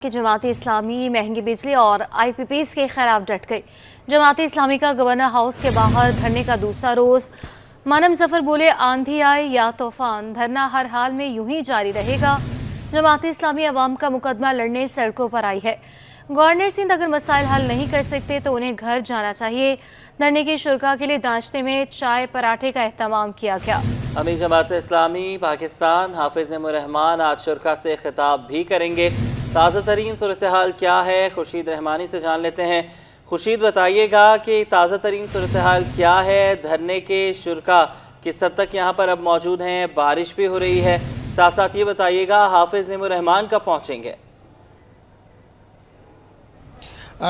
کہ جماعت اسلامی مہنگی بجلی اور IPPs کے خلاف ڈٹ گئی۔ جماعت اسلامی کا گورنر ہاؤس کے باہر دھرنے کا دوسرا روز۔ مانم ظفر بولے آندھی آئے یا طوفان دھرنا ہر حال میں یوں ہی جاری رہے گا۔ جماعت اسلامی عوام کا مقدمہ لڑنے سڑکوں پر آئی ہے۔ گورنر سندھ اگر مسائل حل نہیں کر سکتے تو انہیں گھر جانا چاہیے۔ دھرنے کی شرکا کے لیے ناشتے میں چائے پراٹھے کا اہتمام کیا گیا۔ امیر جماعت اسلامی پاکستان حافظ نعیم الرحمان آج شرکا سے خطاب بھی کریں گے۔ تازہ ترین صورتحال کیا ہے خورشید رحمانی سے جان لیتے ہیں۔ خورشید بتائیے گا کہ تازہ ترین صورتحال کیا ہے، دھرنے کے شرکا کس حد تک یہاں پر اب موجود ہیں، بارش بھی ہو رہی ہے، ساتھ ساتھ یہ بتائیے گا حافظ نعیم الرحمان کب پہنچیں گے؟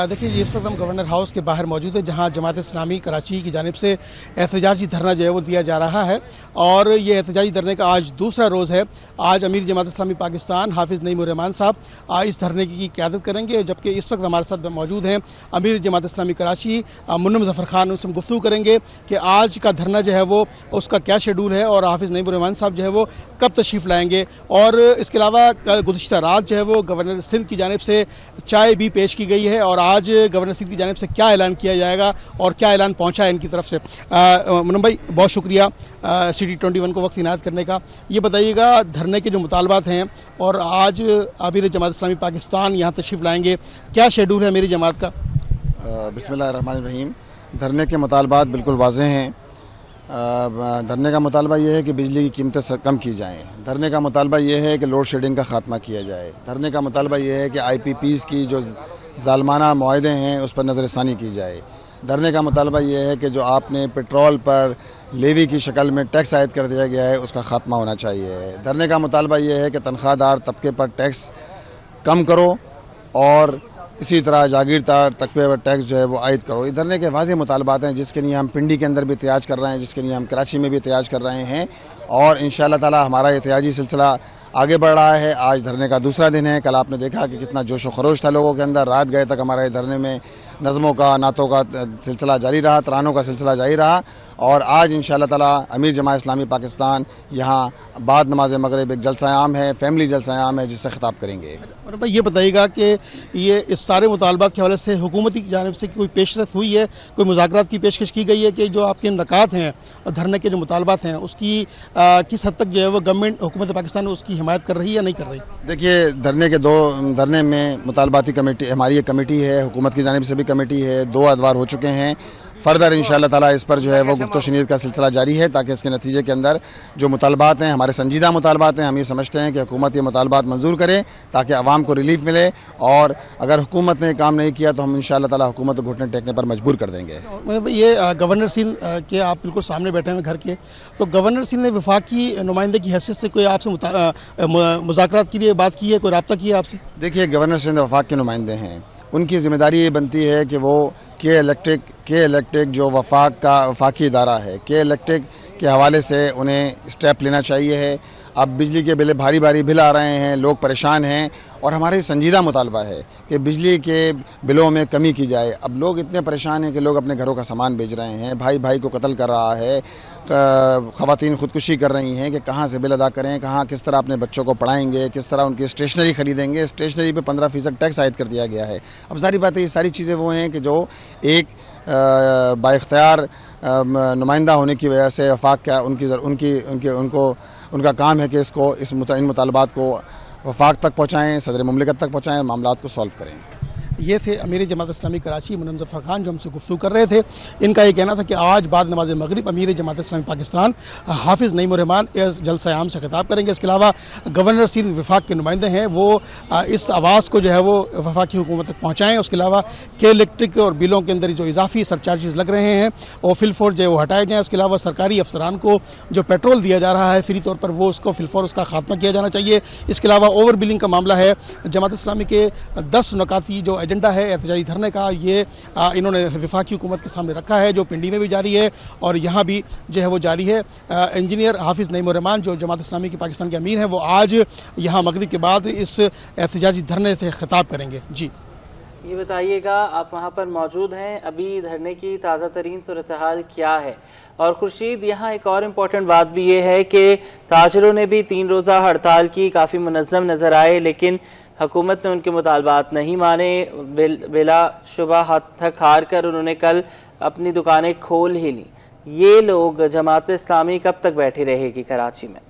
دیکھیے اس وقت ہم گورنر ہاؤس کے باہر موجود ہیں جہاں جماعت اسلامی کراچی کی جانب سے احتجاجی دھرنا جو ہے وہ دیا جا رہا ہے اور یہ احتجاجی دھرنے کا آج دوسرا روز ہے۔ آج امیر جماعت اسلامی پاکستان حافظ نعیم الرحمان صاحب اس دھرنے کی قیادت کریں گے، جبکہ اس وقت ہمارے ساتھ موجود ہیں امیر جماعت اسلامی کراچی منم ظفر خان، ان سے ہم گفتگو کریں گے کہ آج کا دھرنا جو ہے وہ اس کا کیا شیڈول ہے اور حافظ نعیم الرحمان صاحب جو ہے وہ کب تشریف لائیں گے۔ اور اس کے علاوہ گزشتہ رات جو ہے وہ گورنر سندھ کی جانب سے چائے بھی پیش کی گئی ہے اور آج گورنر سندھ کی جانب سے کیا اعلان کیا جائے گا اور کیا اعلان پہنچا ہے ان کی طرف سے۔ منم بھائی بہت شکریہ City 21 کو وقت عنایت کرنے کا۔ یہ بتائیے گا دھرنے کے جو مطالبات ہیں اور آج امیر جماعت اسلامی پاکستان یہاں تشریف لائیں گے، کیا شیڈول ہے میری جماعت کا؟ بسم اللہ الرحمن الرحیم۔ دھرنے کے مطالبات بالکل واضح ہیں۔ دھرنے کا مطالبہ یہ ہے کہ بجلی کی قیمتیں کم کی جائیں۔ دھرنے کا مطالبہ یہ ہے کہ لوڈ شیڈنگ کا خاتمہ کیا جائے۔ دھرنے کا مطالبہ یہ ہے کہ IPPs کی جو ظالمانہ معاہدے ہیں اس پر نظر ثانی کی جائے۔ دھرنے کا مطالبہ یہ ہے کہ جو آپ نے پیٹرول پر لیوی کی شکل میں ٹیکس عائد کر دیا گیا ہے اس کا خاتمہ ہونا چاہیے۔ دھرنے کا مطالبہ یہ ہے کہ تنخواہ دار طبقے پر ٹیکس کم کرو اور اسی طرح جاگیردار طبقے پر ٹیکس جو ہے وہ عائد کرو۔ یہ دھرنے کے واضح مطالبات ہیں جس کے لیے ہم پنڈی کے اندر بھی احتجاج کر رہے ہیں، جس کے لیے ہم کراچی میں بھی احتجاج کر رہے ہیں اور انشاءاللہ تعالی ہمارا احتجاجی سلسلہ آگے بڑھ رہا ہے۔ آج دھرنے کا دوسرا دن ہے۔ کل آپ نے دیکھا کہ کتنا جوش و خروش تھا لوگوں کے اندر۔ رات گئے تک ہمارے دھرنے میں نظموں کا، نعتوں کا سلسلہ جاری رہا، ترانوں کا سلسلہ جاری رہا اور آج انشاءاللہ تعالی امیر جماعت اسلامی پاکستان یہاں بعد نماز مغرب ایک جلسہ عام ہے، فیملی جلسہ عام ہے جس سے خطاب کریں گے۔ اور بھائی یہ بتائیے گا کہ یہ اس سارے مطالبات کے حوالے سے حکومتی کی جانب سے کوئی پیش رفت ہوئی ہے، کوئی مذاکرات کی پیشکش کی گئی ہے کہ جو آپ کے نکات ہیں اور دھرنے کے جو مطالبات ہیں اس کی کس حد تک جو ہے وہ گورنمنٹ حکومت پاکستان اس کی حمایت کر رہی ہے یا نہیں کر رہی؟ دیکھیے دھرنے میں مطالباتی کمیٹی ہماری ایک کمیٹی ہے، حکومت کی جانب سے بھی کمیٹی ہے، 2 ادوار ہو چکے ہیں۔ فردر انشاءاللہ تعالی اس پر جو ہے وہ گفت و شنید کا سلسلہ جاری ہے تاکہ اس کے نتیجے کے اندر جو مطالبات ہیں ہمارے سنجیدہ مطالبات ہیں، ہم یہ سمجھتے ہیں کہ حکومت یہ مطالبات منظور کرے تاکہ عوام کو ریلیف ملے اور اگر حکومت نے کام نہیں کیا تو ہم انشاءاللہ تعالی حکومت کو گھٹنے ٹیکنے پر مجبور کر دیں گے۔ یہ گورنر سندھ کے آپ بالکل سامنے بیٹھے ہیں گھر کے، تو گورنر سندھ نے وفاق کی نمائندے کی حیثیت سے کوئی آپ سے مذاکرات کے لیے بات کی ہے، کوئی رابطہ کیا ہے آپ سے؟ دیکھیے گورنر سندھ وفاق کے نمائندے ہیں، ان کی ذمہ داری یہ بنتی ہے کہ وہ کے الیکٹرک جو وفاق کا وفاقی ادارہ ہے، کے الیکٹرک کے حوالے سے انہیں اسٹیپ لینا چاہیے ہے۔ اب بجلی کے بھاری بل آ رہے ہیں، لوگ پریشان ہیں اور ہمارے سنجیدہ مطالبہ ہے کہ بجلی کے بلوں میں کمی کی جائے۔ اب لوگ اتنے پریشان ہیں کہ لوگ اپنے گھروں کا سامان بیچ رہے ہیں، بھائی کو قتل کر رہا ہے، خواتین خودکشی کر رہی ہیں کہ کہاں سے بل ادا کریں، کس طرح اپنے بچوں کو پڑھائیں گے، کس طرح ان کی اسٹیشنری خریدیں گے۔ اسٹیشنری پہ 15% ٹیکس عائد کر دیا گیا ہے۔ اب ظاہری بات ہے یہ ساری چیزیں وہ ہیں کہ جو ایک با اختیار نمائندہ ہونے کی وجہ سے وفاق کا ان کا کام ہے کہ ان مطالبات کو وفاق تک پہنچائیں، صدر مملکت تک پہنچائیں، معاملات کو سالو کریں۔ یہ تھے امیر جماعت اسلامی کراچی منم ظفر خان جو ہم سے گفتگو کر رہے تھے۔ ان کا یہ کہنا تھا کہ آج بعد نماز مغرب امیر جماعت اسلامی پاکستان حافظ نعیم الرحمان اس جلسہ عام سے خطاب کریں گے۔ اس کے علاوہ گورنر سندھ وفاق کے نمائندے ہیں، وہ اس آواز کو جو ہے وہ وفاقی حکومت تک پہنچائیں۔ اس کے علاوہ کے الیکٹرک اور بلوں کے اندر جو اضافی سرچارجز لگ رہے ہیں وہ فی الفور جو ہے وہ ہٹائے جائیں۔ اس کے علاوہ سرکاری افسران کو جو پیٹرول دیا جا رہا ہے فری طور پر وہ اس کو فی الفور اس کا خاتمہ کیا جانا چاہیے۔ اس کے علاوہ اوور بلنگ کا معاملہ ہے، جماعت اسلامی کے 10 نکاتی جو ایجنڈا ہے احتجاجی دھرنے کا، یہ انہوں نے وفاقی حکومت کے سامنے رکھا ہے جو پنڈی میں بھی جاری ہے اور یہاں بھی جو ہے وہ جاری ہے۔ انجینئر حافظ نعیم الرحمان جو جماعت اسلامی کی پاکستان کے امیر ہیں وہ آج یہاں مغرب کے بعد اس احتجاجی دھرنے سے خطاب کریں گے۔ جی یہ بتائیے گا آپ وہاں پر موجود ہیں، ابھی دھرنے کی تازہ ترین صورتحال کیا ہے؟ اور خورشید یہاں ایک اور امپورٹنٹ بات بھی یہ ہے کہ تاجروں نے بھی 3 روزہ ہڑتال کی، کافی منظم نظر آئے، لیکن हुकूमत ने उनके मुतालबात नहीं माने। बिला शुबा हाथ थक हार कर उन्होंने कल अपनी दुकानें खोल ही ली। ये लोग जमात इस्लामी कब तक बैठी रहेगी कराची में?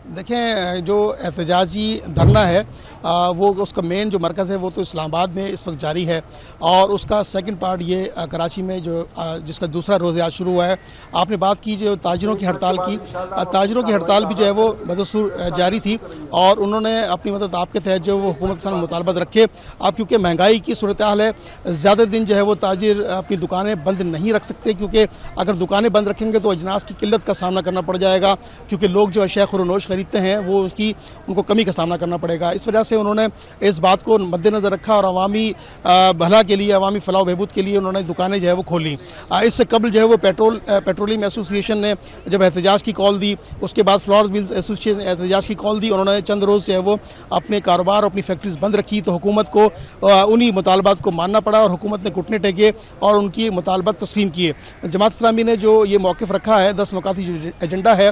देखें, जो एहतजाजी धरना है वो उसका मेन जो मरकज़ है वो तो इस्लामाबाद में इस वक्त जारी है, और उसका सेकंड पार्ट ये कराची में जो जिसका दूसरा रोज़ आज शुरू हुआ है। आपने बात की जो ताजिरों की हड़ताल की, ताजिरों की हड़ताल भी जो है वो बदस्तूर जारी थी, और उन्होंने अपनी मदद आपके तहत जो वो हुकूमत के सामने मुतालबत रखे। अब क्योंकि महंगाई की सूरत हाल है, ज़्यादा दिन जो है वो ताजिर अपनी दुकानें बंद नहीं रख सकते, क्योंकि अगर दुकानें बंद रखेंगे तो अजनास की किल्लत का सामना करना पड़ जाएगा, क्योंकि लोग जो अशिया खुरनोश खरीदते हैं वो उनको कमी का सामना करना पड़ेगा। इस वजह से उन्होंने इस बात को मद्देनजर रखा और अवामी भला के लिए, अवामी फलाह बहबूद के लिए उन्होंने दुकानें जो है वो खोली। इससे कबल जो है वो पेट्रोलियम एसोसिएशन ने जब एहतजाज की कॉल दी, उसके बाद फ्लोर मिल्स एसोसिएशन एहतजाज की कॉल दी, उन्होंने चंद रोज़ जो है वो अपने कारोबार अपनी फैक्ट्रीज बंद रखी, तो हुकूमत को उन्हीं मुतालबात को मानना पड़ा और हुकूमत ने घुटने टेके और उनकी मुतालबात तस्लीम किए। जमात इस्लामी ने जो ये मौक़िफ़ रखा है, 10 नुकाती जो एजेंडा है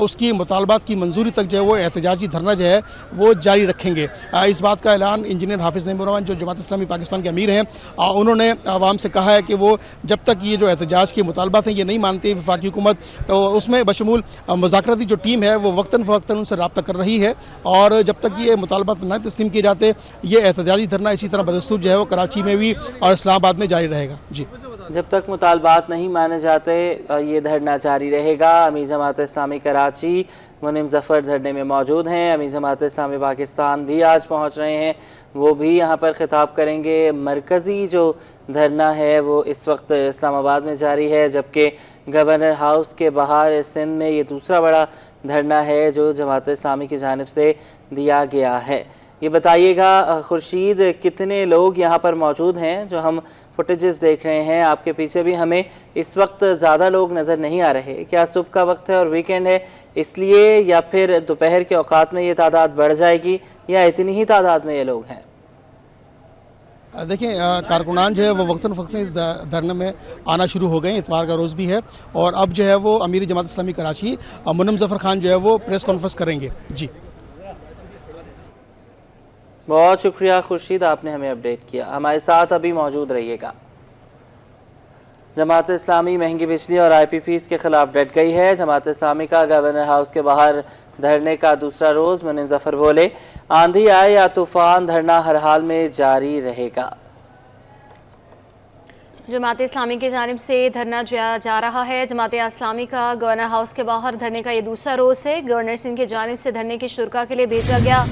उसकी मुतालबात की मंजूरी तक जो है वो एहतजाजी धरना जो है वो जारी रखेंगे। इस बात का ऐलान इंजीनियर हाफिज नईमुर रहमान जो जमात इस्लामी पाकिस्तान के अमीर हैं, उन्होंने आवाम से कहा है कि वो जब तक ये जो एहतजाज की मुतालबात हैं ये नहीं मानती वफाकी हुकूमत, तो उसमें बशमूल मुज़ाकराती जो टीम है वो वक्तन फ़वक्तन उनसे रब्ता कर रही है, और जब तक ये मुतालबात न तस्लीम किए जाते ये एहतजाजी धरना इसी तरह बदस्तूर जो है वो कराची में भी और इस्लामाबाद में जारी रहेगा। जी, जब तक मुतालबात नहीं माने जाते ये धरना जारी रहेगा। अमीर जमात इस्लामी कराची मुनिम ज़फ़र धरने में मौजूद हैं। अमीर जमात इस्लामी पाकिस्तान भी आज पहुंच रहे हैं, वो भी यहाँ पर खिताब करेंगे। मरकज़ी जो धरना है वो इस वक्त इस्लामाबाद में जारी है, जबकि गवर्नर हाउस के बाहर सिंध में ये दूसरा बड़ा धरना है जो जमात इस्लामी की जानिब से दिया गया है। ये बताइएगा खुर्शीद, कितने लोग यहाँ पर मौजूद हैं? जो हम फुटेजेस देख रहे हैं आपके पीछे भी हमें इस वक्त ज़्यादा लोग नज़र नहीं आ रहे। क्या सुबह का वक्त है और वीकेंड है इसलिए, या फिर दोपहर के औकात में ये तादाद बढ़ जाएगी, या इतनी ही तादाद में ये लोग हैं? देखिए, कारकुनान जो है वो वक्तन फ़वक्तन इस धरने में आना शुरू हो गए। इतवार का रोज़ भी है, और अब जो है वो अमीर जमात इस्लामी कराची मुनिम ज़फ़र खान जो है वो प्रेस कॉन्फ्रेंस करेंगे। जी, बहुत शुक्रिया खुर्शीद, आपने हमें अपडेट किया। हमारे साथ अभी मौजूद रहिएगा। जमात इस्लामी महंगी बिजली और IPPs के खिलाफ डट गई है। जमात इस्लामी का गवर्नर हाउस के बाहर धरने का दूसरा रोज़। मुनिम ज़फ़र बोले, आंधी आए या तूफ़ान धरना हर हाल में जारी रहेगा। जमात इस्लामी की जानिब से धरना जा रहा है। जमात इस्लामी का गवर्नर हाउस के बाहर धरने का ये दूसरा रोज़ है। गवर्नर सिंह की जानिब से धरने की शुरा के लिए भेजा गया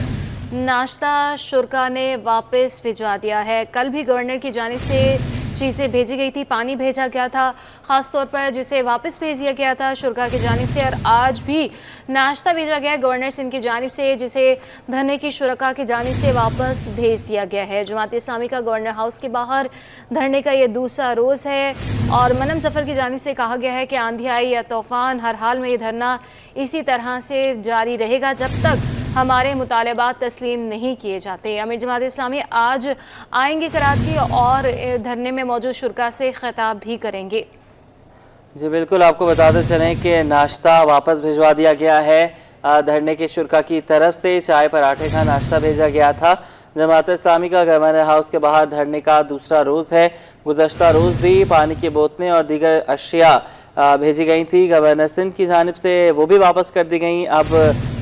नाश्ता शुरा ने वापस भिजवा दिया है। कल भी गवर्नर की जानिब से चीज़ें भेजी गई थी, पानी भेजा गया था ख़ास तौर पर, जिसे वापस भेज दिया गया था शुरा की जानिब से, और आज भी नाश्ता भेजा गया है गवर्नर सिंह की जानिब से, जिसे धरने की शुरा की जानिब से वापस भेज दिया गया है। जमात इस्लामी का गवर्नर हाउस के बाहर धरने का ये दूसरा रोज़ है, और मुनिम ज़फ़र की जानिब से कहा गया है कि आंधी आई या तूफ़ान हर हाल में ये धरना इसी तरह से जारी रहेगा जब तक हमारे मुतालबात तस्लीम नहीं किए जाते। अमीर जमात इस्लामी आज आएंगे कराची और धरने में मौजूद शुरा से खिताब भी करेंगे। जी बिल्कुल, आपको बताते चलें कि नाश्ता वापस भिजवा दिया गया है धरने के शुरा की तरफ से। चाय पराठे का नाश्ता भेजा गया था। जमात इस्लामी का गवर्नर हाउस के बाहर धरने का दूसरा रोज़ है। गुज़श्ता रोज़ भी पानी की बोतलें और दीगर अशिया भेजी गई थी गवर्नर सिंध की जानिब से, वो भी वापस कर दी गई। अब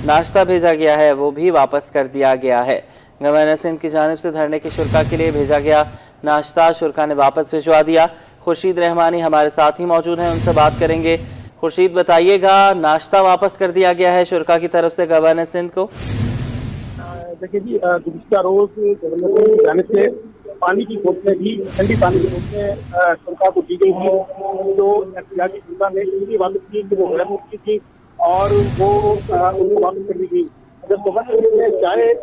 नाश्ता भेजा गया है, वो भी वापस कर दिया गया है। गवर्नर सिंध की जानिब से धरने के शुरा के लिए भेजा गया नाश्ता शुरा ने वापस भिजवा दिया। खुर्शीद रहमानी हमारे साथ ही मौजूद हैं, उनसे बात करेंगे। खुर्शीद, बताइएगा, नाश्ता वापस कर दिया गया है शुरा की तरफ से गवर्नर सिंध को? देखिए जी, दूसरा रोज गवर्नर सिंह की जानिब से पानी की बोतलें भी, ठंडी पानी की बोतलें शुरा को दी गई थी, जो एहतजाजी शुरा ने इसलिए वापस की कि वो गैर मुल्की थी और वो उनको वापस कर दी गई। जब गवर्नर ने चाय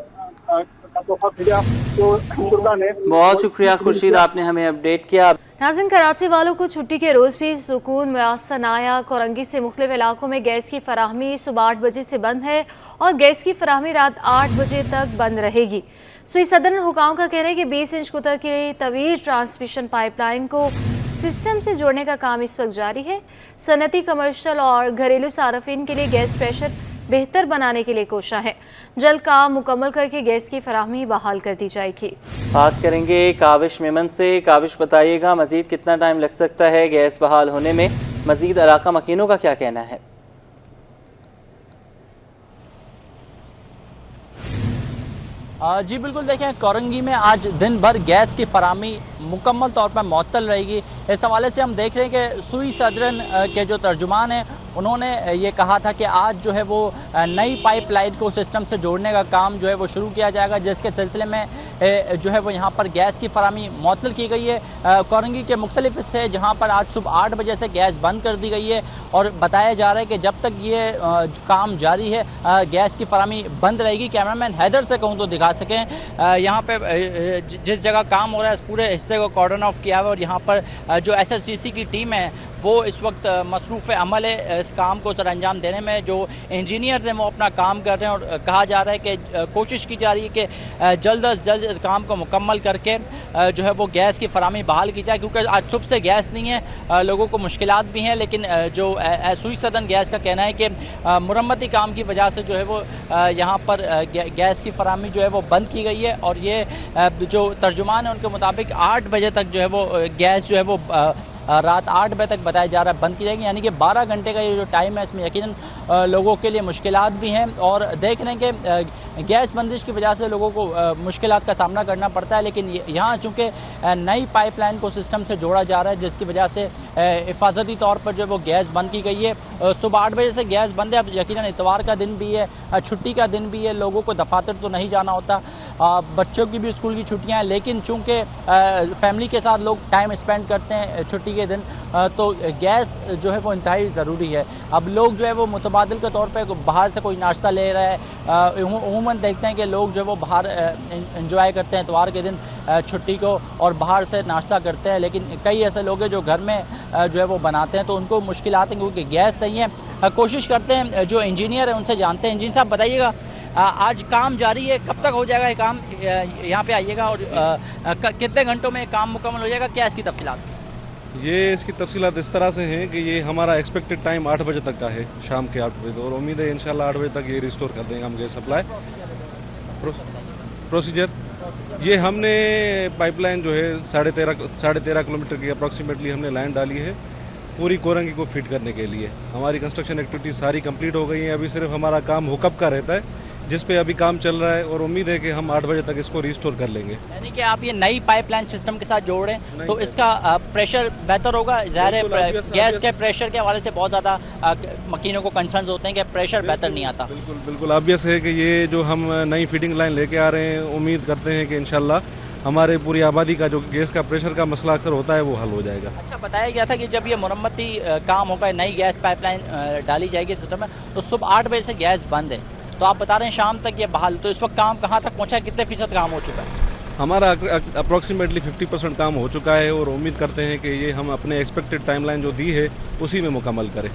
का तोहफा भेजा तो शुरा ने। बहुत शुक्रिया खुर्शीद, आपने हमें अपडेट किया। नाज़रीन, कराची वालों को छुट्टी के रोज़ भी सुकून मुयस्सर आया। कोरंगी से मुख्तलिफ इलाकों में गैस की फराहमी सुबह 8 बजे से बंद है और गैस की फराहमी रात 8 बजे तक बंद रहेगी। सुई सदर हुकाम का कहना है कि 20 इंच कुतर की तवील ट्रांसमिशन पाइपलाइन को सिस्टम से जोड़ने का काम इस वक्त जारी है। सनती, कमर्शियल और घरेलू सार्फिन के लिए गैस प्रेशर बेहतर बनाने के लिए कोशा है। जल्द काम मुकम्मल करके गैस की फराहमी बहाल कर दी जाएगी। बात करेंगे काविश मेमन से। काविश, बताइएगा मजीद कितना टाइम लग सकता है गैस बहाल होने में? मजीद इलाका मकीनों का क्या कहना है? जी बिल्कुल, देखें कोरंगी में आज दिन भर गैस की फराहमी मुकम्मल तौर पर मुअत्तल रहेगी। इस हवाले से हम देख रहे हैं कि सुई सदरन के जो तर्जुमान हैं उन्होंने ये कहा था कि आज जो है वो नई पाइपलाइन को सिस्टम से जोड़ने का काम जो है वो शुरू किया जाएगा, जिसके सिलसिले में जो है वो यहाँ पर गैस की फराहमी मुअत्तल की गई है। कोरंगी के मुख्तलिफ हिस्से जहाँ पर आज सुबह 8 बजे से गैस बंद कर दी गई है और बताया जा रहा है कि जब तक ये काम जारी है गैस की फराहमी बंद रहेगी। कैमरामैन हैदर से कहूँ तो दिखा सकें, यहाँ पे जिस जगह काम हो रहा है इस पूरे हिस्से को कॉर्डन ऑफ किया हुआ है और यहाँ पर जो SSCC की टीम है वो इस वक्त मसरूफ़ अमल है इस काम को सर अंजाम देने में। जो इंजीनियर हैं वो अपना काम कर रहे हैं और कहा जा रहा है कि कोशिश की जा रही है कि जल्द अज जल्द इस काम को मुकम्मल करके जो है वो गैस की फराहमी बहाल की जाए, क्योंकि आज सुबह से गैस नहीं है, लोगों को मुश्किलात भी हैं। लेकिन जो सुई सदन गैस का कहना है कि मुरम्मती काम की वजह से जो है वो यहाँ पर गैस की फराहमी जो है वो बंद की गई है और ये जो तर्जुमान है उनके मुताबिक 8 बजे तक जो है वो गैस जो है वो रात 8 बजे तक बताया जा रहा है बंद की जाएगी। यानी कि 12 घंटे का ये जो टाइम है इसमें यकीनन लोगों के लिए मुश्किलात भी हैं और देख रहे हैं कि गैस बंदिश की वजह से लोगों को मुश्किलात का सामना करना पड़ता है। लेकिन यहाँ चूँकि नई पाइपलाइन को सिस्टम से जोड़ा जा रहा है जिसकी वजह से हिफाजती तौर पर जो वो गैस बंद की गई है। सुबह 8 बजे से गैस बंद है। अब यकीनन इतवार का दिन भी है, छुट्टी का दिन भी है, लोगों को दफातर तो नहीं जाना होता, बच्चों की भी स्कूल की छुट्टियाँ हैं, लेकिन चूँकि फैमिली के साथ लोग टाइम स्पेंड करते हैं छुट्टी के दिन, तो गैस जो है वो इंतहाई ज़रूरी है। अब लोग जो है वो मुतबादिल के तौर पे बाहर से कोई नाश्ता ले रहा है, उमूमन देखते हैं कि लोग जो है वो बाहर इंजॉय करते हैं इतवार के दिन छुट्टी को और बाहर से नाश्ता करते हैं। लेकिन कई ऐसे लोग हैं जो घर में जो है वो बनाते हैं, तो उनको मुश्किलात हैं क्योंकि गैस नहीं है। कोशिश करते हैं जो इंजीनियर है उनसे जानते हैं। इंजीनियर साहब बताइएगा, आज काम जारी है, कब तक हो जाएगा ये काम? यहाँ पे आइएगा और कितने घंटों में काम मुकम्मल हो जाएगा, क्या इसकी तफसीलात? ये इसकी तफसीलात इस तरह से हैं कि ये हमारा एक्सपेक्टेड टाइम 8 बजे तक का है, शाम के 8 बजे, और उम्मीद है इंशाल्लाह 8 बजे तक ये रिस्टोर कर देंगे हम गैस सप्लाई। प्रोसीजर ये हमने पाइपलाइन जो है 13.5 किलोमीटर की अप्रॉक्सीमेटली हमने लाइन डाली है पूरी कोरंगी को फिट करने के लिए। हमारी कंस्ट्रक्शन एक्टिविटी सारी कंप्लीट हो गई है, अभी सिर्फ हमारा काम हुकअप का रहता है जिस पे अभी काम चल रहा है और उम्मीद है कि हम 8 बजे तक इसको रिस्टोर कर लेंगे। यानी कि आप ये नई पाइपलाइन सिस्टम के साथ जोड़ रहे हैं तो इसका प्रेशर बेहतर होगा। ज़ाहिर है गैस के प्रेशर के हवाले से बहुत ज़्यादा मकीनों को कंसर्न होते हैं कि प्रेशर बेहतर नहीं आता। बिल्कुल बिल्कुल ऑब्वियस है कि ये जो हम नई फीडिंग लाइन लेके आ रहे हैं, उम्मीद करते हैं कि इंशाल्लाह हमारे पूरी आबादी का जो गैस का प्रेशर का मसला अक्सर होता है वो हल हो जाएगा। अच्छा, बताया गया था कि जब ये मुरम्मती काम होगा, नई गैस पाइपलाइन डाली जाएगी सिस्टम में, तो सुबह 8 बजे से गैस बंद है, तो आप बता रहे हैं शाम तक ये बहाल, तो इस वक्त काम कहाँ तक पहुँचा है, कितने फीसद काम हो चुका है? हमारा अप्रॉक्सीमेटली 50% काम हो चुका है और उम्मीद करते हैं कि ये हम अपने एक्सपेक्टेड टाइमलाइन जो दी है उसी में मुकम्मल करें।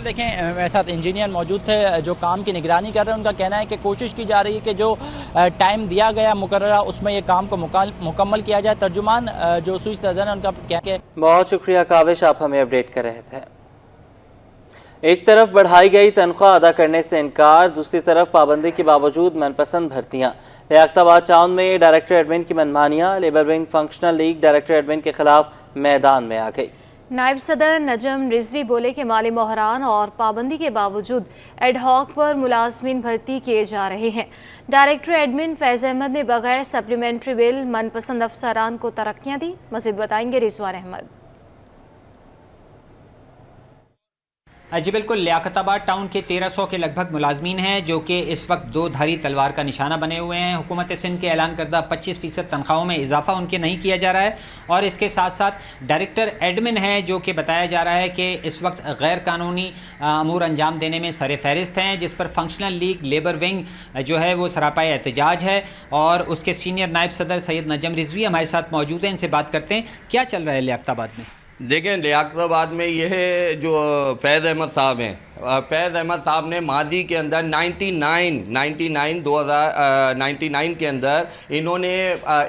देखें, मेरे साथ इंजीनियर मौजूद थे जो काम की निगरानी कर रहे हैं। उनका कहना है कि कोशिश की जा रही है कि जो टाइम दिया गया मुकर्ररा उसमें ये काम को मुकम्मल किया जाए। तर्जुमान जो सुई सदन है उनका क्या है। बहुत शुक्रिया काविश, आप हमें अपडेट कर रहे थे। एक तरफ बढ़ाई गई तनख्वाह अदा करने से इनकार, दूसरी तरफ पाबंदी के बावजूद मनपसंद भर्तियां। लियाकताबाद टाउन में डायरेक्टर एडमिन की मनमानियां, labour wing functional league director admin के खिलाफ मैदान में आ गई। नायब सदर नजम रिजवी बोले कि माली बहरान और पाबंदी के बावजूद एडहॉक पर मुलाजमीन भर्ती किए जा रहे हैं। डायरेक्टर एडमिन फैज़ अहमद ने बगैर सप्लीमेंट्री बिल मनपसंद अफसरान को तरक्कियां दी। मज़ीद बताएंगे रिजवान अहमद। जी बिल्कुल, लियाकताबाद टाउन के 1300 के लगभग मुलाजमीन हैं जो कि इस वक्त 2 धारी तलवार का निशाना बने हुए हैं। हुकूमत सिंध के ऐलान करदा 25% तनख्वाहों में इजाफा उनके नहीं किया जा रहा है और इसके साथ साथ डायरेक्टर एडमिन है जो कि बताया जा रहा है कि इस वक्त गैर कानूनी अमूर अंजाम देने में सर फहरिस्त हैं, जिस पर फंक्शनल लीग लेबर विंग जो है वो सरापा एहतजाज है। और उसके सीनियर नायब सदर सैयद नजम रिजवी हमारे साथ मौजूद हैं, इनसे बात करते हैं क्या चल रहा है लियाकताबाद में। देखें, लियाकताबाद में ये है जो फैज़ अहमद साहब हैं, फैज़ अहमद साहब ने माजी के अंदर 2099 के अंदर इन्होंने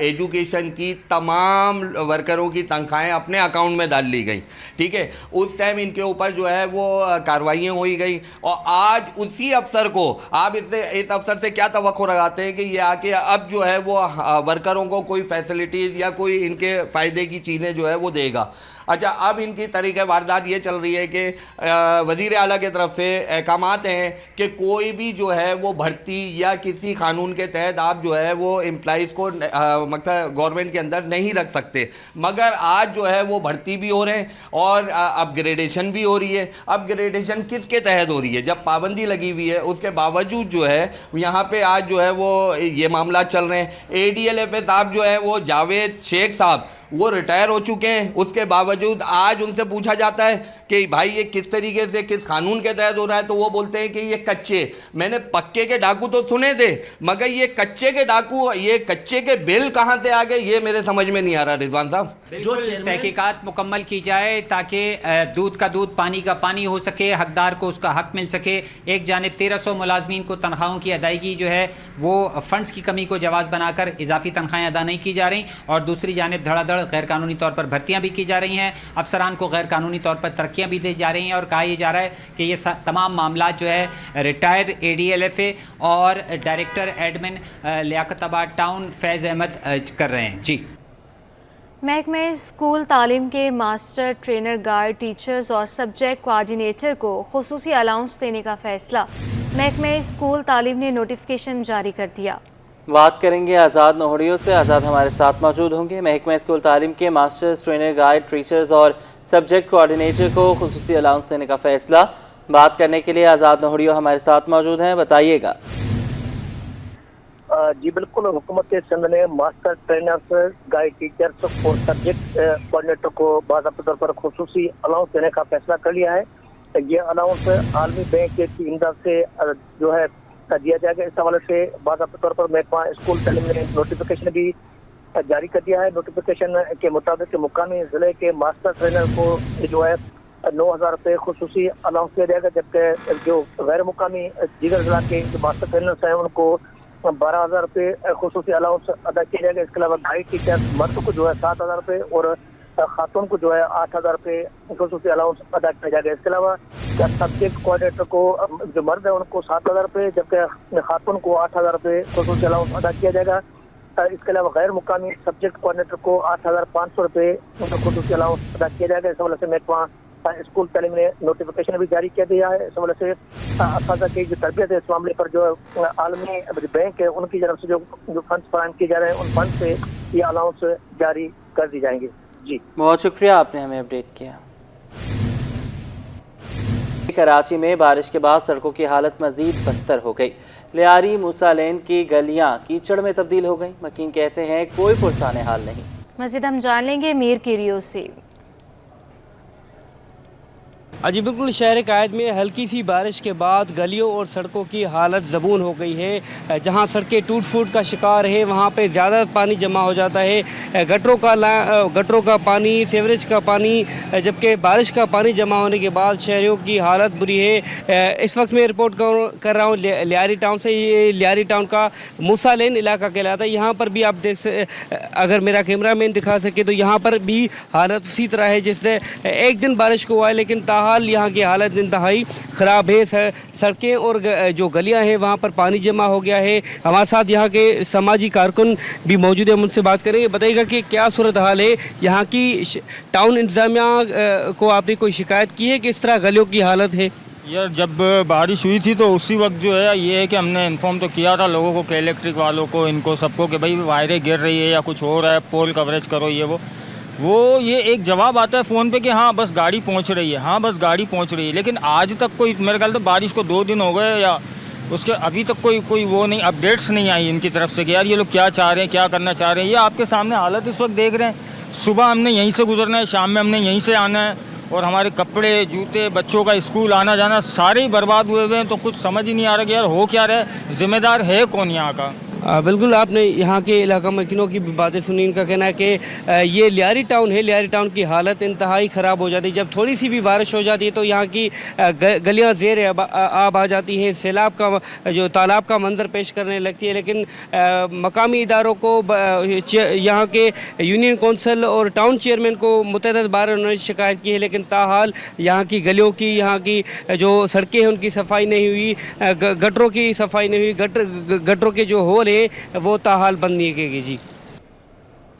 एजुकेशन की तमाम वर्करों की तनख्वाहें अपने अकाउंट में डाल ली गई, ठीक है। उस टाइम इनके ऊपर जो है वो कार्रवाइयाँ हुई गई, और आज उसी अफसर को आप इस अफसर से क्या तवक्को लगाते हैं कि ये आके अब जो है वो वर्करों को कोई फैसिलिटीज़ या कोई इनके फ़ायदे की चीज़ें जो है वो देगा। अच्छा, अब इनकी तरीक़े वारदात ये चल रही है कि वज़ीर आला की तरफ से अहकामात हैं कि कोई भी जो है वो भर्ती या किसी कानून के तहत आप जो है वो एम्प्लॉइज़ को मतलब गवर्नमेंट के अंदर नहीं रख सकते, मगर आज जो है वो भर्ती भी हो रहे हैं और अपग्रेडेशन भी हो रही है। अपग्रेडेशन किसके तहत हो रही है? जब पाबंदी लगी हुई है उसके बावजूद जो है यहाँ पे आज जो है वो ये मामला चल रहे हैं। ADLFA साहब जो है वो जावेद शेख साहब वो रिटायर हो चुके हैं, उसके बावजूद आज उनसे पूछा जाता है कि भाई ये किस तरीके से किस कानून के तहत हो रहा है, तो वो बोलते हैं कि ये कच्चे। मैंने पक्के के डाकू तो सुने थे, मगर ये कच्चे के डाकू, ये कच्चे के बिल कहाँ से आ गए, ये मेरे समझ में नहीं आ रहा। रिजवान साहब, जो तहकीकात मुकम्मल की जाए ताकि दूध का दूध पानी का पानी हो सके, हकदार को उसका हक मिल सके। एक जानिब 1300 मुलाजमीन को तनख्वाहों की अदायगी जो है वो फ़ंड्स की कमी को जवाज़ बनाकर इजाफी तनख्वाहें अदा नहीं की जा रही, और दूसरी जानिब धड़ाधड़ गैर कानूनी तौर पर भर्तियाँ भी की जा रही हैं, अफसरान को गैर कानूनी तौर पर तरक्कियाँ भी दी जा रही हैं, और कहा यह जा रहा है कि ये तमाम मामला जो है रिटायर्ड ADLFA और डायरेक्टर एडमिन लियाकताबाद टाउन फैज़ अहमद कर रहे हैं। जी, महकमे स्कूल तालीम के मास्टर, ट्रेनर, गार्ड, टीचर्स और सब्जेक्ट कोऑर्डिनेटर को खुसूसी अलाउंस देने का फैसला। महकमे स्कूल तालीम ने नोटिफिकेशन जारी कर दिया। बात करेंगे आज़ाद नोहड़ियों से। आज़ाद हमारे साथ मौजूद होंगे। महकमा स्कूल तालीम के मास्टर्स, ट्रेनर, गाइड, टीचर्स और सब्जेक्ट कोऑर्डिनेटर को खुसूसी अलाउंस देने का फैसला। बात करने के लिए आज़ाद नोहड़ियों हमारे साथ मौजूद हैं, बताइएगा। जी बिल्कुल, हुकूमत सिंध ने मास्टर, ट्रेनर्स, गाइड, टीचर्स और सब्जेक्ट कोऑर्डिनेटर को बाज़ाब्ता तौर पर खुसूसी अलाउंस देने का फैसला कर लिया है। ये अलाउंस आलमी बैंक की इमदाद से जो है दिया जाएगा। इस हवाले से बाज़ाब्ता तौर पर महकमा स्कूल तालीम ने नोटिफिकेशन भी जारी कर दिया है। नोटिफिकेशन के मुताबिक मुकामी ज़िले के मास्टर ट्रेनर को जो है 9,000 रुपये खुसूसी अलाउंस दिया जाएगा, जबकि जो गैर मुकामी दीगर ज़िला के जो मास्टर ट्रेनर्स हैं उनको 12,000 रुपये खुसूसी अलाउंस अदा किया जाएगा। इसके अलावा गाइड टीचर मर्द को जो है 7,000 रुपये और खातून को जो है 8,000 रुपये खुसूसी अलाउंस अदा किया जाएगा। इसके अलावा सब्जेक्ट कोऑर्डिनेटर को जो मर्द है उनको 7,000 रुपये, जबकि खातून को 8,000 रुपये खुसूसी अलाउंस अदा किया जाएगा। इसके अलावा गैर मुकामी सब्जेक्ट कोऑर्डिनेटर को 8,500 रुपये खुसूसी अलाउंस अदा किया जाएगा। इस हवाले से महकमा स्कूल तालीम ने नोटिफिकेशन भी जारी किया दिया है। इस हवाले से असातिज़ा की जो तरबियत है इस मामले पर जो आलमी बैंक है उनकी तरफ से जो फंड्स फराहम किए जा रहे हैं उन फंड से ये अलाउंस जारी कर दी जाएंगे। जी, बहुत शुक्रिया, आपने हमें अपडेट किया। कराची में बारिश के बाद सड़कों की हालत मजीद बदतर हो गई। लियारी मूसा लेन की गलियां कीचड़ में तब्दील हो गई। मकीन कहते हैं कोई पुरसाने हाल नहीं। मजीद हम जान लेंगे मीर की रियो से। जी बिल्कुल, शहर कायद में हल्की सी बारिश के बाद गलियों और सड़कों की हालत ज़बून हो गई है। जहां सड़कें टूट फूट का शिकार है वहां पे ज़्यादा पानी जमा हो जाता है। गटरों का पानी, सीवरेज का पानी, जबकि बारिश का पानी जमा होने के बाद शहरियों की हालत बुरी है। इस वक्त मैं रिपोर्ट कर रहा हूँ लियारी टाउन से। ये लियारी टाउन का मूसा लेन इलाका कहलाता है। यहाँ पर भी आप अगर मेरा कैमरा मैन दिखा सके तो यहाँ पर भी हालत उसी तरह है जिससे एक दिन बारिश को हुआ है, लेकिन यहाँ की हालत इंतहाई ख़राब है। सड़कें और जो गलियां हैं वहाँ पर पानी जमा हो गया है। हमारे साथ यहाँ के समाजी कारकुन भी मौजूद है, उनसे बात करेंगे। बताइएगा कि क्या सूरत हाल है यहाँ की। टाउन इंतजामिया को आपने कोई शिकायत की है कि इस तरह गलियों की हालत है? यार, जब बारिश हुई थी तो उसी वक्त जो है ये है कि हमने इन्फॉर्म तो किया था लोगों को, कि इलेक्ट्रिक वालों को, इनको सबको, कि भाई वायरें गिर रही है या कुछ हो रहा है, पोल कवरेज करो ये एक जवाब आता है फ़ोन पे कि हाँ बस गाड़ी पहुंच रही है, हाँ बस गाड़ी पहुंच रही है। लेकिन आज तक कोई, मेरे ख्याल से बारिश को 2 दिन हो गए या उसके अभी तक कोई वो नहीं, अपडेट्स नहीं आई इनकी तरफ से कि यार ये लोग क्या चाह रहे हैं, क्या करना चाह रहे हैं। ये आपके सामने हालत इस वक्त देख रहे हैं। सुबह हमने यहीं से गुजरना है, शाम में हमने यहीं से आना है, और हमारे कपड़े, जूते, बच्चों का स्कूल आना जाना सारे ही बर्बाद हुए हुए हैं। तो कुछ समझ ही नहीं आ रहा कि यार हो क्या रहा है, ज़िम्मेदार है कौन यहाँ का। बिल्कुल आपने यहाँ के इलाका मकीनों की भी बातें सुनी। इनका कहना है कि ये लियारी टाउन है, लियारी टाउन की हालत इंतहाई ख़राब हो जाती है। जब थोड़ी सी भी बारिश हो जाती है तो यहाँ की गलियाँ ज़ेर आब आ जाती हैं, सैलाब का जो तालाब का मंजर पेश करने लगती है। लेकिन मकामी इदारों को यहाँ के यूनियन कौंसिल और टाउन चेयरमैन को मुतअद्दिद बार उन्होंने शिकायत की है, लेकिन ताहाल यहाँ की गलियों की, यहाँ की जो सड़कें हैं उनकी सफाई नहीं हुई, गटरों की सफाई नहीं हुई, गटरों के जो होल है वो ताहाल बंद नहीं की गई। जी,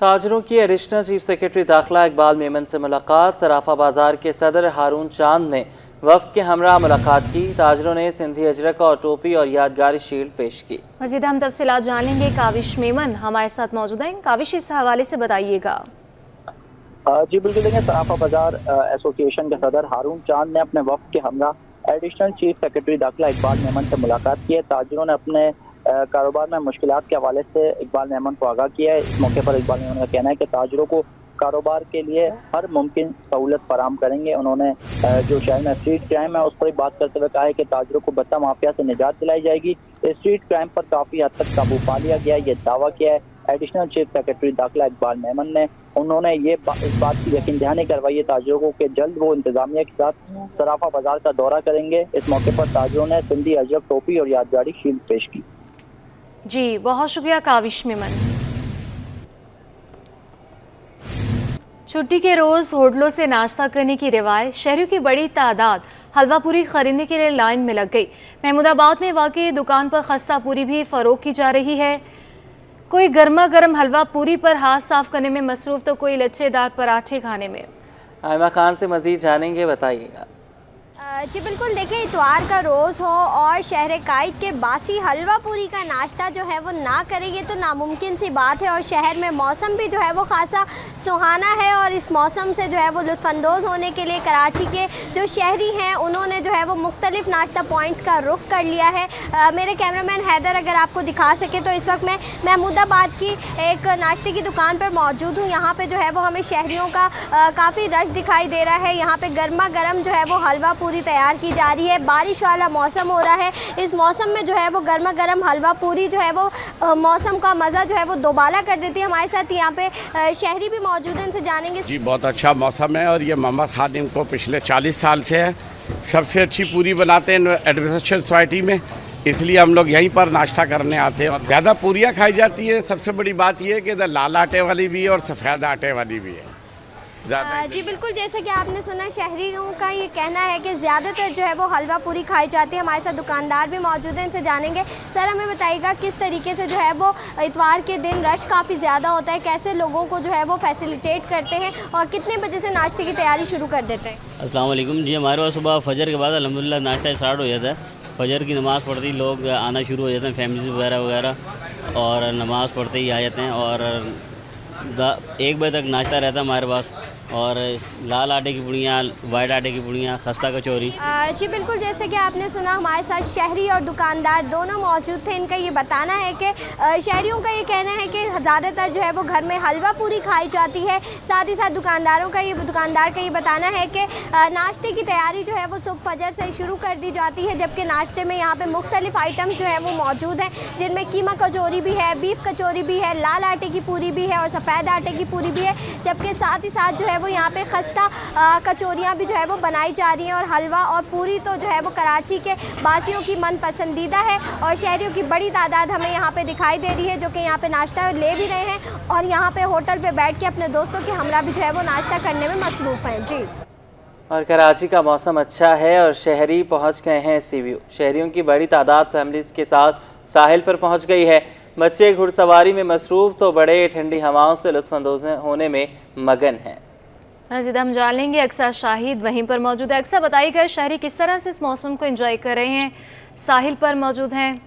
ताजरों की एडिशनल चीफ सेक्रेटरी दाखिला इकबाल मेमन से मुलाकात। सराफा बाजार के सदर हारून चांद ने वफ्द के हमरा मुलाकात की। ताजरों ने सिंधी अजरक और टोपी और यादगारी शील्ड पेश की। मज़ीद हम तफसीलात जान लेंगे। काविश मेमन हमारे साथ मौजूद हैं। काविश, इस हवाले से बताइएगा। जी बिल्कुल, देखिए सराफा बाजार एसोसिएशन के सदर हारून चांद ने अपने वफ्द के हमरा एडिशनल चीफ सेक्रेटरी दाखिला इकबाल मेमन से मुलाकात की है। ताजरों ने अपने कारोबार में मुश्किलात के हवाले से इकबाल मेमन को आगाह किया है। इस मौके पर इकबाल मेमन का कहना है कि ताजरों को कारोबार के लिए हर मुमकिन सहूलत फराहम करेंगे। उन्होंने जो शहर में स्ट्रीट क्राइम है उस पर बात करते हुए कहा है कि ताजरों को भत्ता माफिया से निजात दिलाई जाएगी। स्ट्रीट क्राइम पर काफ़ी हद तक काबू पा लिया गया है, ये दावा किया है एडिशनल चीफ सेक्रेटरी दाखिला इकबाल मेमन ने। उन्होंने इस बात की यकीन दहानी करवाई है ताजरों को कि जल्द वो इंतजामिया के साथ सराफा बाजार का दौरा करेंगे। इस मौके पर ताजरों ने सिंधी अजरक, टोपी और यादगारी शील्ड पेश की। जी, बहुत शुक्रिया काविश मेमन। छुट्टी के रोज़ होटलों से नाश्ता करने की रिवायत, शहरियों की बड़ी तादाद हलवा पूरी खरीदने के लिए लाइन में लग गई। महमूदाबाद में वाक़ई दुकान पर खस्ता पूरी भी फ़रोख्त की जा रही है। कोई गर्मा गर्म हलवा पूरी पर हाथ साफ करने में मसरूफ़ तो कोई लच्छेदार पराठे खाने में। आयमा खान से मज़ीद जानेंगे, बताइएगा। जी बिल्कुल, देखिए इतवार का रोज़ हो और शहर कायद के बासी हलवा पूरी का नाश्ता जो है वो ना करें, ये तो नामुमकिन सी बात है। और शहर में मौसम भी जो है वो खासा सुहाना है और इस मौसम से जो है वो लुत्फ़अंदोज़ होने के लिए कराची के जो शहरी हैं उन्होंने जो है वो मुख्तलिफ नाश्ता पॉइंट्स का रुख कर लिया है। मेरे कैमरामैन हैदर अगर आपको दिखा सके तो इस वक्त मैं महमूदाबाद की एक नाश्ते की दुकान पर मौजूद हूँ। यहाँ पर जो है वो हमें शहरियों का काफ़ी रश दिखाई दे रहा है। यहाँ पर गर्मा गर्म जो है वो हलवा पूरी तैयार की जा रही है। बारिश वाला मौसम हो रहा है, इस मौसम में जो है वो गर्मा गर्म हलवा पूरी जो है वो मौसम का मज़ा जो है वो दोबाला कर देती है। हमारे साथ यहाँ पे शहरी भी मौजूद हैं, इनसे जानेंगे। जी बहुत अच्छा मौसम है और ये मोहम्मद खादिम को पिछले 40 साल से है सबसे अच्छी पूरी बनाते हैं एडमिनिस्ट्रेशन सोसाइटी में, इसलिए हम लोग यहीं पर नाश्ता करने आते हैं और ज़्यादा पूरियाँ खाई जाती है। सबसे बड़ी बात यह है कि इधर लाल आटे वाली भी है और सफ़ेद आटे वाली भी है। जी बिल्कुल, जैसा कि आपने सुना शहरियों का ये कहना है कि ज़्यादातर जो है वो हलवा पूरी खाई जाती है। हमारे साथ दुकानदार भी मौजूद हैं, इनसे जानेंगे। सर हमें बताइएगा किस तरीके से जो है वो इतवार के दिन रश काफ़ी ज़्यादा होता है, कैसे लोगों को जो है वो फैसिलिटेट करते हैं और कितने बजे से नाश्ते की तैयारी शुरू कर देते हैं? अस्सलाम वालेकुम जी, हमारे पास सुबह फजर के बाद अल्हम्दुलिल्लाह नाश्ता स्टार्ट हो जाता है। फजर की नमाज़ पढ़ते ही लोग आना शुरू हो जाते हैं, फैमिलीज वगैरह वगैरह, और नमाज़ पढ़ते ही आ जाते हैं और 1 बजे तक नाश्ता रहता है हमारे पास। और लाल आटे की पुड़ियाँ, वाइट आटे की पुड़ियाँ, खस्ता कचौरी। जी बिल्कुल, जैसे कि आपने सुना हमारे साथ शहरी और दुकानदार दोनों मौजूद थे। इनका ये बताना है कि शहरियों का ये कहना है कि ज़्यादातर जो है वो घर में हलवा पूरी खाई जाती है। साथ ही साथ दुकानदार का ये बताना है कि नाश्ते की तैयारी जो है वो सुबह फजर से शुरू कर दी जाती है, जबकि नाश्ते में यहाँ पे मुख्तलिफ आइटम्स जो है वो मौजूद हैं, जिनमें कीमा कचौरी भी है, बीफ कचौरी भी है, लाल आटे की पूरी भी है और सफ़ेद आटे की पूरी भी है। जबकि साथ ही साथ जो है वो यहाँ पे खस्ता कचौरियाँ भी जो है वो बनाई जा रही हैं और हलवा और पूरी तो जो है वो कराची के बासियों की मन पसंदीदा है। और शहरियों की बड़ी तादाद हमें यहाँ पे दिखाई दे रही है जो कि यहाँ पे नाश्ता ले भी रहे हैं और यहाँ पे होटल पे बैठ के अपने दोस्तों के हमरा भी जो है वो नाश्ता करने में मसरूफ़ हैं। जी, और कराची का मौसम अच्छा है और शहरी पहुँच गए हैं सी व्यू। शहरियों की बड़ी तादाद फैमिलीज़ के साथ साहिल पर पहुँच गई है। बच्चे घुड़सवारी में मसरूफ़ तो बड़े ठंडी हवाओं से लुत्फ़अंदोज़ होने में मगन हैं। मज़ीद हम जान लेंगे। अक्सा शाहिद वहीं पर मौजूद है। अक्सा बताइएगा शहरी किस तरह से इस मौसम को एंजॉय कर रहे हैं, साहिल पर मौजूद हैं?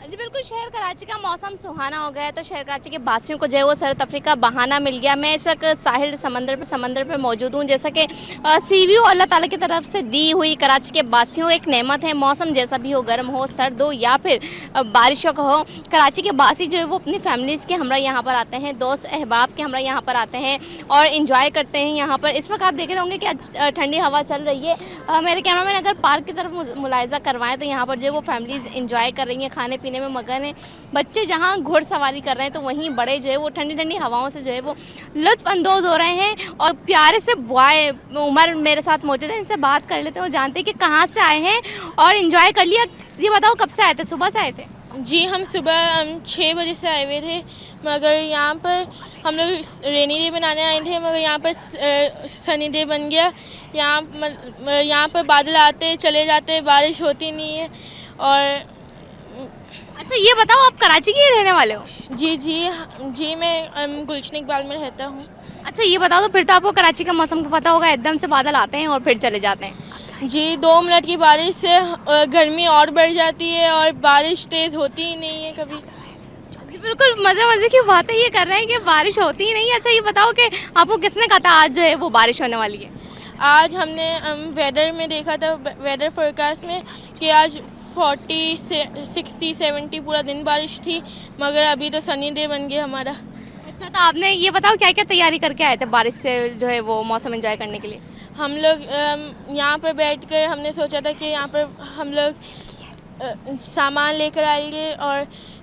जी बिल्कुल, शहर कराची का मौसम सुहाना हो गया है, तो शहर कराची के वासियों को जो है वो सैर तफरी का बहाना मिल गया। मैं इस वक्त साहिल समंदर पे मौजूद हूँ। जैसा कि सी व्यू अल्लाह ताला की तरफ से दी हुई कराची के वासियों एक नेमत है। मौसम जैसा भी हो, गर्म हो, सर्द हो या फिर बारिशों का हो, कराची के वासी जो है वो अपनी फैमिलीज़ के हमरा यहाँ पर आते हैं, दोस्त अहबाब के हमरा यहाँ पर आते हैं और इंजॉय करते हैं यहाँ पर। इस वक्त आप देख रहे होंगे कि ठंडी हवा चल रही है। मेरे कैमरामैन अगर पार्क की तरफ मुलाहिजा करवाएं तो यहाँ पर जो है वो फैमिलीज इंजॉय कर रही हैं, खाने पीने में मगन है। बच्चे जहाँ घुड़सवारी कर रहे हैं तो वहीं बड़े जो है वो ठंडी ठंडी हवाओं से जो है वो लुत्फ अंदोज हो रहे हैं। और प्यारे से बॉय उमर मेरे साथ मौजूद है, इनसे बात कर लेते हैं, वो जानते हैं कि कहाँ से आए हैं और इंजॉय कर लिया। ये बताओ कब से आए थे? सुबह से आए थे? जी, हम सुबह 6 बजे से आए हुए थे, मगर यहाँ पर हम लोग रेनी डे बनाने आए थे, मगर यहाँ पर सनी डे बन गया। यहाँ पर बादल आते चले जाते, बारिश होती नहीं है। और अच्छा ये बताओ, आप कराची के रहने वाले हो? जी, मैं गुलशन इकबाल में रहता हूँ। अच्छा ये बताओ, तो फिर तो आपको कराची का मौसम का पता होगा, एकदम से बादल आते हैं और फिर चले जाते हैं। जी, 2 मिनट की बारिश से गर्मी और बढ़ जाती है और बारिश तेज़ होती ही नहीं है कभी। बिल्कुल मजे की बातें ये कर रहे हैं कि बारिश होती ही नहीं है। अच्छा ये बताओ कि आपको किसने कहा था आज जो है वो बारिश होने वाली है? आज हमने वेदर में देखा था, वेदर फोरकास्ट में, कि आज 40 से 60 70 पूरा दिन बारिश थी, मगर अभी तो सनी डे बन गया हमारा। अच्छा, तो आपने ये बताओ क्या क्या तैयारी करके आए थे बारिश से जो है वो मौसम एंजॉय करने के लिए? हम लोग यहाँ पर बैठ कर हमने सोचा था कि यहाँ पर हम लोग सामान लेकर आएंगे और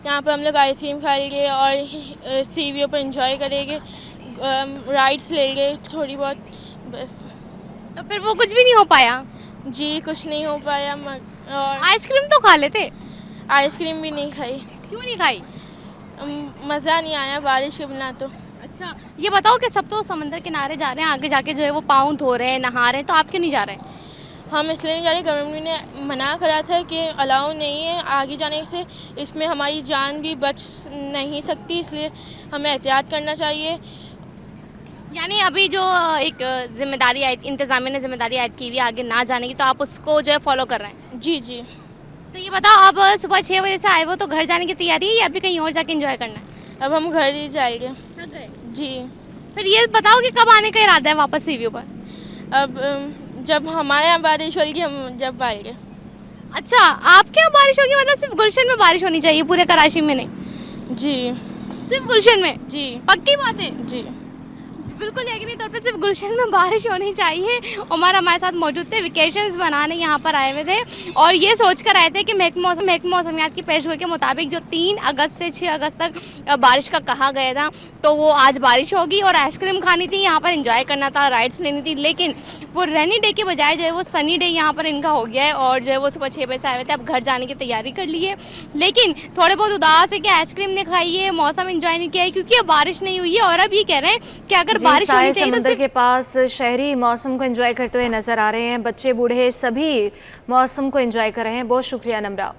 यहाँ पर हम लोग आइसक्रीम खाएंगे और सी व्यू पर एंजॉय करेंगे, राइड्स लेंगे थोड़ी बहुत, बस। तो फिर वो कुछ भी नहीं हो पाया? जी, कुछ नहीं हो पाया। और आइसक्रीम तो खा लेते? आइसक्रीम भी नहीं खाई। क्यों नहीं खाई? मज़ा नहीं आया बारिश के बिना तो। अच्छा ये बताओ कि सब तो समंदर किनारे जा रहे हैं, आगे जाके जो है वो पाँव धो रहे हैं, नहा रहे हैं, तो आप क्यों नहीं जा रहे हैं? हम इसलिए नहीं जा रहे, गवर्नमेंट ने मना करा था कि अलाउ नहीं है आगे जाने से, इसमें हमारी जान भी बच नहीं सकती, इसलिए हमें एहतियात करना चाहिए। यानी अभी जो एक जिम्मेदारी आई, इंतजामिया ने जिम्मेदारी आयद की हुई आगे ना जाने की, तो आप उसको जो है फॉलो कर रहे हैं? जी। तो ये बताओ, आप सुबह 6 बजे से आए हो, तो घर जाने की तैयारी है या अभी कहीं और जाके एंजॉय करना है? अब हम घर ही जाएंगे। जी। फिर ये बताओ कि कब आने का इरादा है वापस सी व्यू पर? अब जब हमारे यहाँ बारिश होगी हम जब आएंगे। अच्छा, आपके यहाँ बारिश होगी, मतलब सिर्फ गुलशन में बारिश होनी चाहिए, पूरे कराची में नहीं? जी, सिर्फ गुलशन में? जी। पक्की बात है? जी बिल्कुल यकीनी तौर पे सिर्फ गुलशन में बारिश होनी चाहिए। उमर हमारे साथ मौजूद थे, वेकेशंस बनाने यहाँ पर आए हुए थे और ये सोच कर आए थे कि महकमा मौसमियात की पेशगोई के मुताबिक जो 3 अगस्त से 6 अगस्त तक बारिश का कहा गया था, तो वो आज बारिश होगी और आइसक्रीम खानी थी, यहाँ पर एंजॉय करना था, राइड्स लेनी थी। लेकिन वो रेनी डे के बजाय जो है वो सनी डे यहाँ पर इनका हो गया है और जो है वो सुबह 6 बजे से आए हुए थे, अब घर जाने की तैयारी कर ली है। लेकिन थोड़े बहुत उदास है कि आइसक्रीम नहीं खाई है, मौसम एंजॉय नहीं किया है क्योंकि बारिश नहीं हुई है। और अब ये कह रहे हैं कि अगर बारिश होनी चाहिए, समंदर के पास शहरी मौसम को एंजॉय करते हुए नजर आ रहे हैं, बच्चे बूढ़े सभी मौसम को एंजॉय कर रहे हैं। बहुत शुक्रिया नम्रा।